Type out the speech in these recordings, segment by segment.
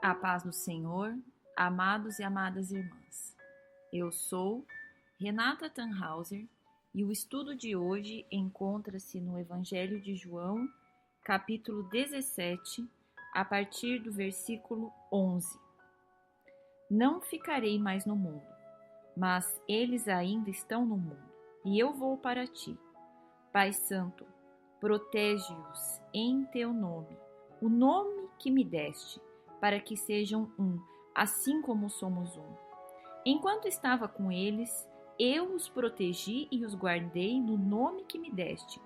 A paz do Senhor, amados e amadas irmãs. Eu sou Renata Tannhauser e o estudo de hoje encontra-se no Evangelho de João, capítulo 17, a partir do versículo 11. Não ficarei mais no mundo, mas eles ainda estão no mundo, e eu vou para ti. Pai Santo, protege-os em teu nome, o nome que me deste, para que sejam um, assim como somos um. Enquanto estava com eles, eu os protegi e os guardei no nome que me deste.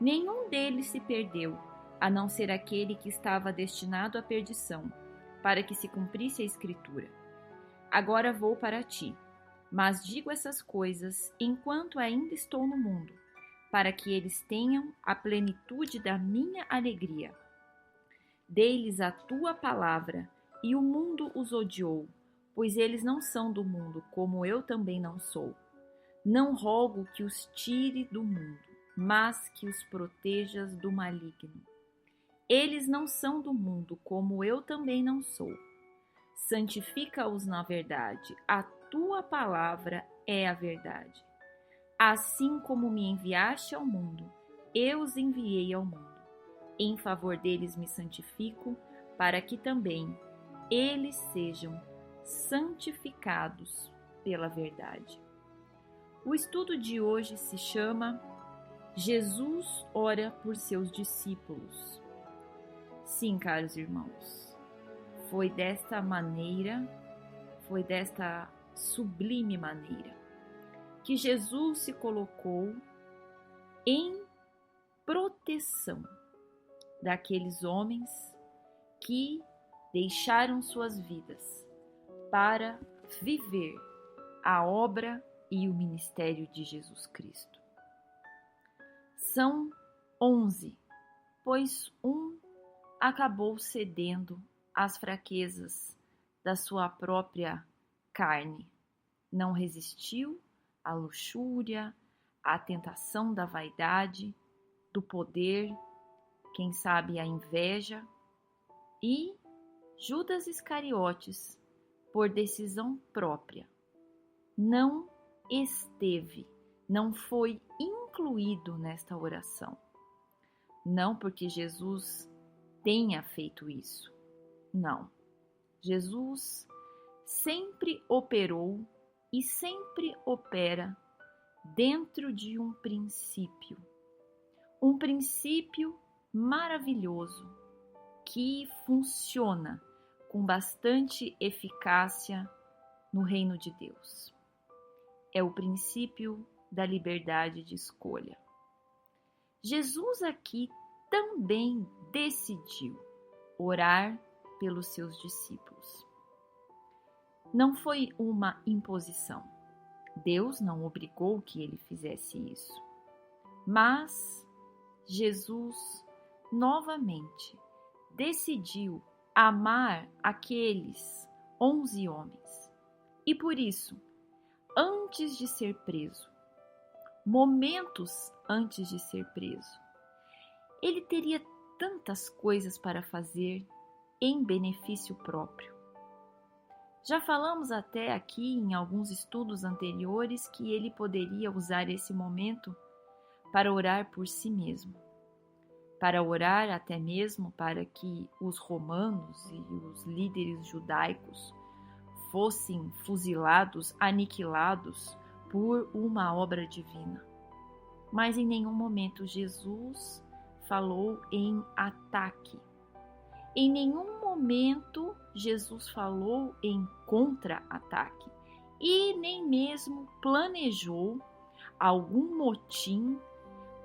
Nenhum deles se perdeu, a não ser aquele que estava destinado à perdição, para que se cumprisse a Escritura. Agora vou para ti, mas digo essas coisas enquanto ainda estou no mundo, para que eles tenham a plenitude da minha alegria. Dei-lhes a tua palavra, e o mundo os odiou, pois eles não são do mundo, como eu também não sou. Não rogo que os tire do mundo, mas que os protejas do maligno. Eles não são do mundo, como eu também não sou. Santifica-os na verdade, a tua palavra é a verdade. Assim como me enviaste ao mundo, eu os enviei ao mundo. Em favor deles me santifico, para que também eles sejam santificados pela verdade. O estudo de hoje se chama Jesus ora por seus discípulos. Sim, caros irmãos, foi desta sublime maneira, que Jesus se colocou em proteção daqueles homens que deixaram suas vidas para viver a obra e o ministério de Jesus Cristo. São 11, pois um acabou cedendo às fraquezas da sua própria carne. Não resistiu à luxúria, à tentação da vaidade, do poder, quem sabe a inveja, e Judas Iscariotes, por decisão própria, não foi incluído nesta oração. Não porque Jesus tenha feito isso, não. Jesus sempre operou e sempre opera dentro de um princípio maravilhoso que funciona com bastante eficácia no reino de Deus. É o princípio da liberdade de escolha. Jesus aqui também decidiu orar pelos seus discípulos. Não foi uma imposição. Deus não obrigou que ele fizesse isso. Mas Jesus novamente decidiu amar aqueles 11 homens. E por isso, antes de ser preso, momentos antes de ser preso, ele teria tantas coisas para fazer em benefício próprio. Já falamos até aqui em alguns estudos anteriores que ele poderia usar esse momento para orar por si mesmo, para orar até mesmo para que os romanos e os líderes judaicos fossem fuzilados, aniquilados por uma obra divina. Mas em nenhum momento Jesus falou em ataque. Em nenhum momento Jesus falou em contra-ataque e nem mesmo planejou algum motim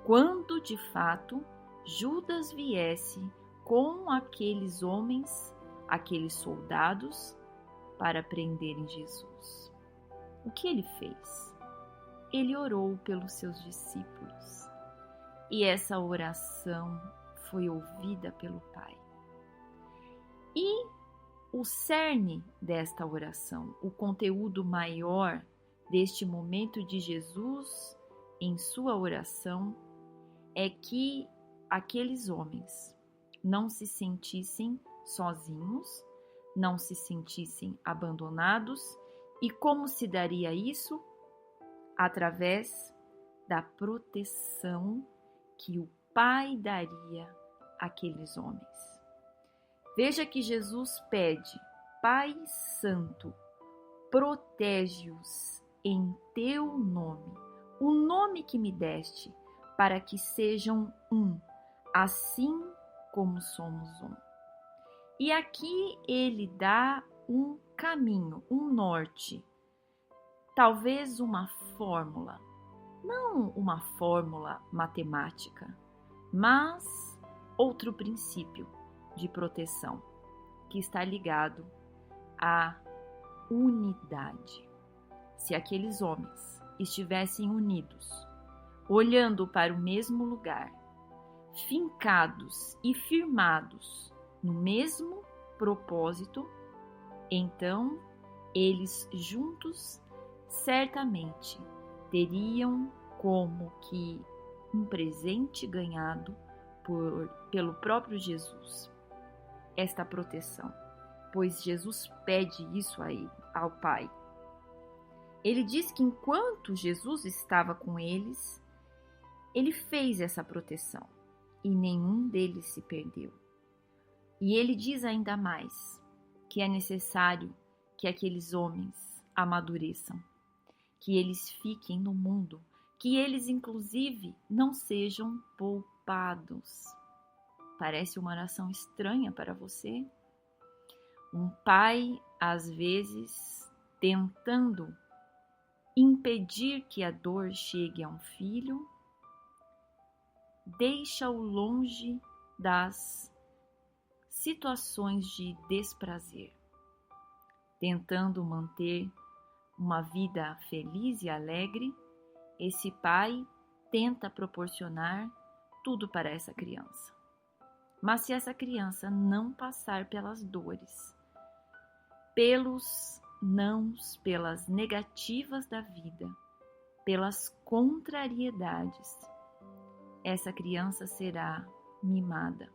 quando de fato Judas viesse com aqueles homens, aqueles soldados, para prenderem Jesus. O que ele fez? Ele orou pelos seus discípulos e essa oração foi ouvida pelo Pai. E o cerne desta oração, o conteúdo maior deste momento de Jesus em sua oração é que aqueles homens não se sentissem sozinhos, não se sentissem abandonados. E como se daria isso? Através da proteção que o Pai daria àqueles homens. Veja que Jesus pede: Pai Santo, protege-os em teu nome, o nome que me deste, para que sejam um, assim como somos um. E aqui ele dá um caminho, um norte, talvez uma fórmula, não uma fórmula matemática, mas outro princípio de proteção que está ligado à unidade. Se aqueles homens estivessem unidos, olhando para o mesmo lugar, fincados e firmados no mesmo propósito, então eles juntos certamente teriam como que um presente ganhado pelo próprio Jesus, esta proteção, pois Jesus pede isso a ele, ao Pai. Ele diz que enquanto Jesus estava com eles, ele fez essa proteção e nenhum deles se perdeu. E ele diz ainda mais que é necessário que aqueles homens amadureçam, que eles fiquem no mundo, que eles inclusive não sejam poupados. Parece uma oração estranha para você? Um pai, às vezes, tentando impedir que a dor chegue a um filho, deixa-o longe das situações de desprazer, tentando manter uma vida feliz e alegre. Esse pai tenta proporcionar tudo para essa criança. Mas se essa criança não passar pelas dores, pelos nãos, pelas negativas da vida, pelas contrariedades, essa criança será mimada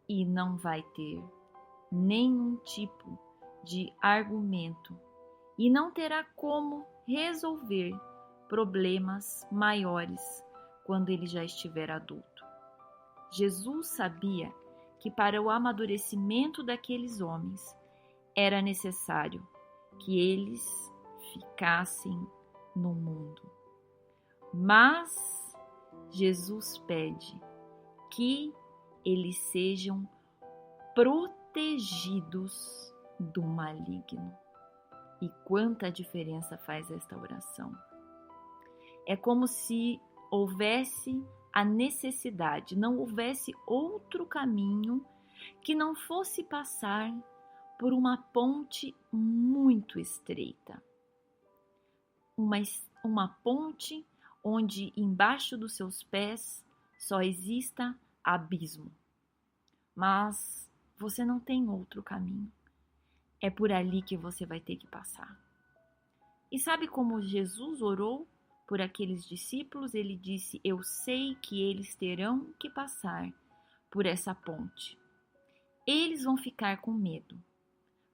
e não vai ter nenhum tipo de argumento e não terá como resolver problemas maiores quando ele já estiver adulto. Jesus sabia que para o amadurecimento daqueles homens era necessário que eles ficassem no mundo. Mas Jesus pede que eles sejam protegidos do maligno. E quanta diferença faz esta oração. É como se houvesse a necessidade, não houvesse outro caminho que não fosse passar por uma ponte muito estreita. Uma ponte onde embaixo dos seus pés só exista abismo. Mas você não tem outro caminho. É por ali que você vai ter que passar. E sabe como Jesus orou por aqueles discípulos? Ele disse: eu sei que eles terão que passar por essa ponte. Eles vão ficar com medo,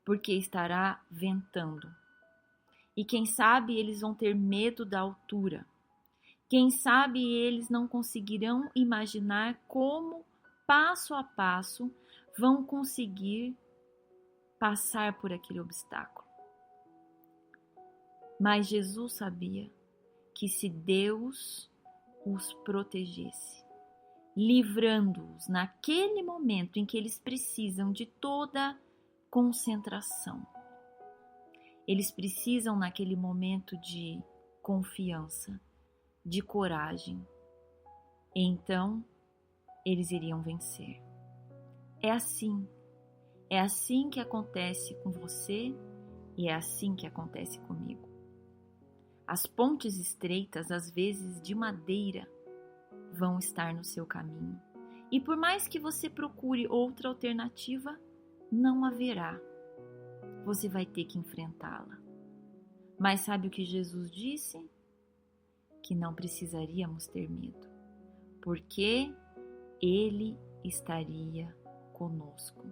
porque estará ventando. E quem sabe eles vão ter medo da altura. Quem sabe eles não conseguirão imaginar como, passo a passo, vão conseguir passar por aquele obstáculo. Mas Jesus sabia que se Deus os protegesse, livrando-os naquele momento em que eles precisam de toda concentração, eles precisam naquele momento de confiança, de coragem, então eles iriam vencer. É assim que acontece com você e é assim que acontece comigo. As pontes estreitas, às vezes de madeira, vão estar no seu caminho. E por mais que você procure outra alternativa, não haverá. Você vai ter que enfrentá-la. Mas sabe o que Jesus disse? Que não precisaríamos ter medo, porque Ele estaria conosco.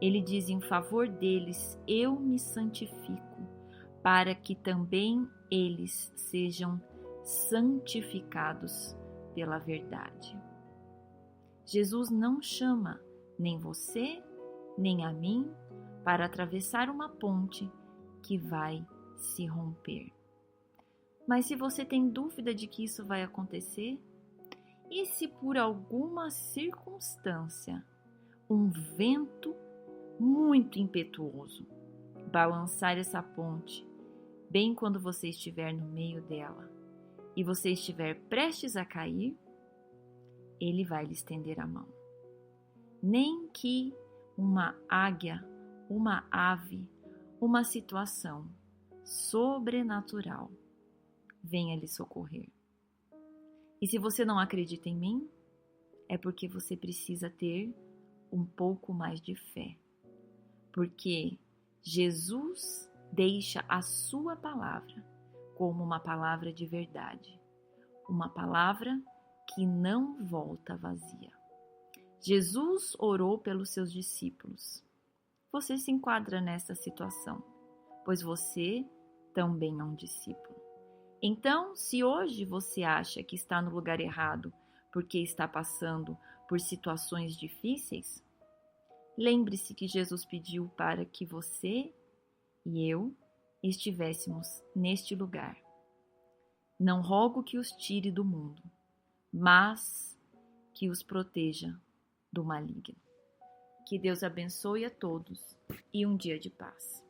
Ele diz em favor deles: eu me santifico, para que também eles sejam santificados pela verdade. Jesus não chama nem você, nem a mim para atravessar uma ponte que vai se romper. Mas se você tem dúvida de que isso vai acontecer, e se por alguma circunstância um vento muito impetuoso balançar essa ponte bem quando você estiver no meio dela e você estiver prestes a cair, ele vai lhe estender a mão. Nem que uma águia, uma ave, uma situação sobrenatural venha lhe socorrer. E se você não acredita em mim, é porque você precisa ter um pouco mais de fé. Porque Jesus deixa a sua palavra como uma palavra de verdade, uma palavra que não volta vazia. Jesus orou pelos seus discípulos. Você se enquadra nessa situação, pois você também é um discípulo. Então, se hoje você acha que está no lugar errado porque está passando por situações difíceis, lembre-se que Jesus pediu para que você e eu estivéssemos neste lugar. Não rogo que os tire do mundo, mas que os proteja do maligno. Que Deus abençoe a todos e um dia de paz.